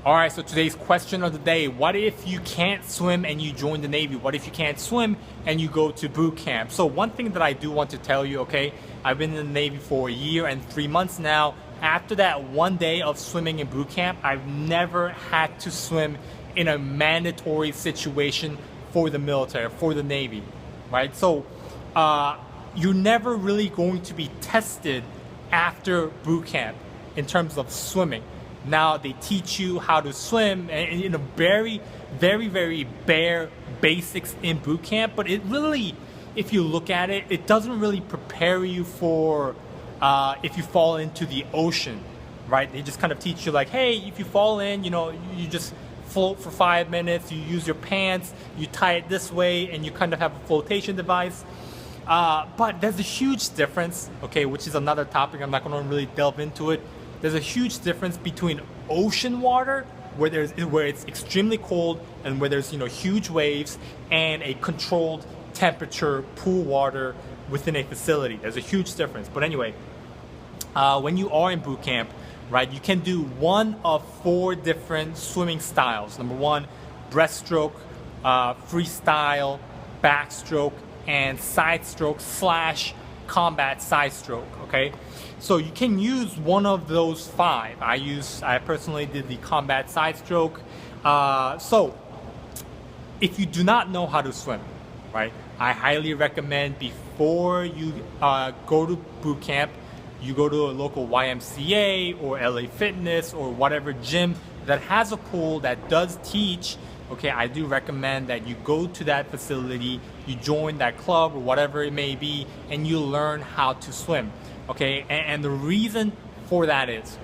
All right, so today's question of the day: what if you can't swim and you join the Navy? What if you can't swim and you go to boot camp? So one thing that I do want to tell you, okay, I've been in the Navy for 1 year and 3 months now. After that 1 day of swimming in boot camp, I've never had to swim in a mandatory situation for the military, for the Navy, right? So you're never really going to be tested after boot camp in terms of swimming. Now they teach you how to swim in a very, very, very bare basics in boot camp, but it really, if you look at it, it doesn't really prepare you for if you fall into the ocean, right? They just kind of teach you like, hey, if you fall in, you just float for 5 minutes, you use your pants, you tie it this way, and you kind of have a flotation device. But there's a huge difference, okay, which is another topic. I'm not going to really delve into it. There's a huge difference between ocean water, where it's extremely cold and where there's huge waves, and a controlled temperature pool water within a facility. There's a huge difference. But anyway, when you are in boot camp, right, you can do one of 4 different swimming styles. Number 1, breaststroke, freestyle, backstroke, and side stroke / combat side stroke. Okay, so you can use one of those 5. I personally did the combat side stroke. So if you do not know how to swim, right, I highly recommend before you go to boot camp, you go to a local YMCA or LA Fitness or whatever gym that has a pool that does teach. Okay, I do recommend that you go to that facility, you join that club or whatever it may be, and you learn how to swim. Okay, and the reason for that is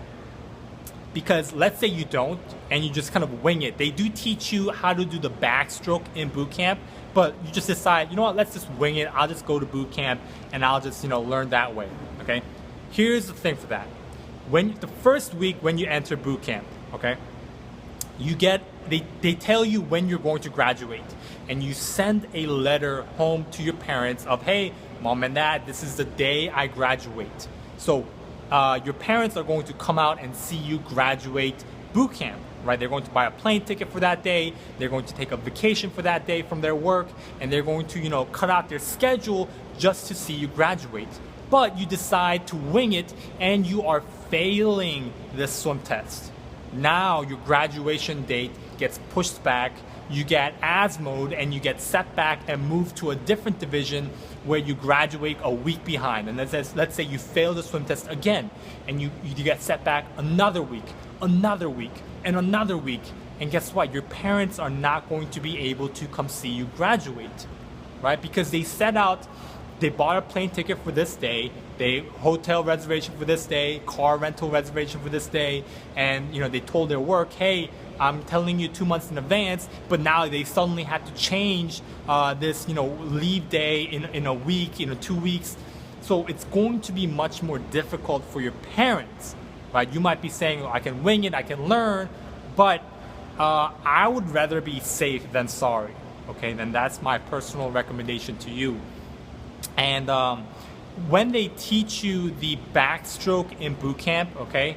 because let's say you don't and you just kind of wing it. They do teach you how to do the backstroke in boot camp, but you just decide, you know what, let's just wing it. I'll just go to boot camp and I'll just learn that way. Okay, here's the thing for that. When the first week when you enter boot camp, okay, they tell you when you're going to graduate, and you send a letter home to your parents of, hey, mom and dad, this is the day I graduate. So your parents are going to come out and see you graduate boot camp, right? They're going to buy a plane ticket for that day. They're going to take a vacation for that day from their work, and they're going to cut out their schedule just to see you graduate. But you decide to wing it and you are failing the swim test. Now your graduation date gets pushed back, you get ASMO'd, and you get set back and moved to a different division where you graduate a week behind. And let's say you fail the swim test again, and you get set back another week, and another week. And guess what? Your parents are not going to be able to come see you graduate, right? Because they bought a plane ticket for this day, they hotel reservation for this day, car rental reservation for this day, and they told their work, hey, I'm telling you 2 months in advance, but now they suddenly had to change this leave day in a week, 2 weeks. So it's going to be much more difficult for your parents, right? You might be saying, I can wing it, I can learn, but I would rather be safe than sorry. Okay, then that's my personal recommendation to you. And when they teach you the backstroke in boot camp, okay,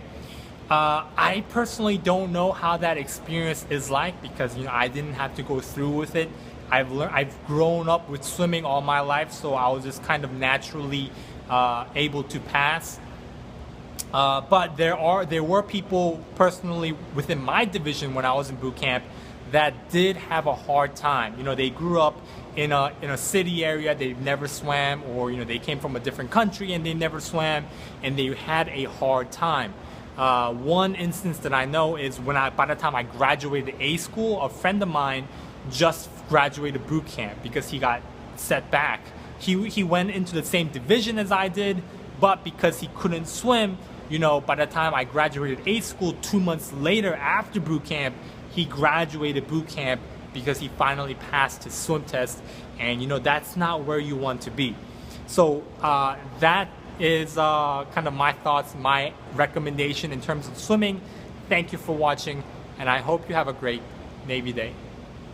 I personally don't know how that experience is like, because I didn't have to go through with it. I've grown up with swimming all my life, so I was just kind of naturally able to pass. But there were people personally within my division when I was in boot camp that did have a hard time. They grew up in a city area, they've never swam, or they came from a different country and they never swam, and they had a hard time. One instance that I know is by the time I graduated A school, a friend of mine just graduated boot camp because he got set back. He went into the same division as I did, but because he couldn't swim, by the time I graduated A school 2 months later after boot camp, he graduated boot camp because he finally passed his swim test, and that's not where you want to be. So that is kind of my thoughts, my recommendation in terms of swimming. Thank you for watching, and I hope you have a great Navy day.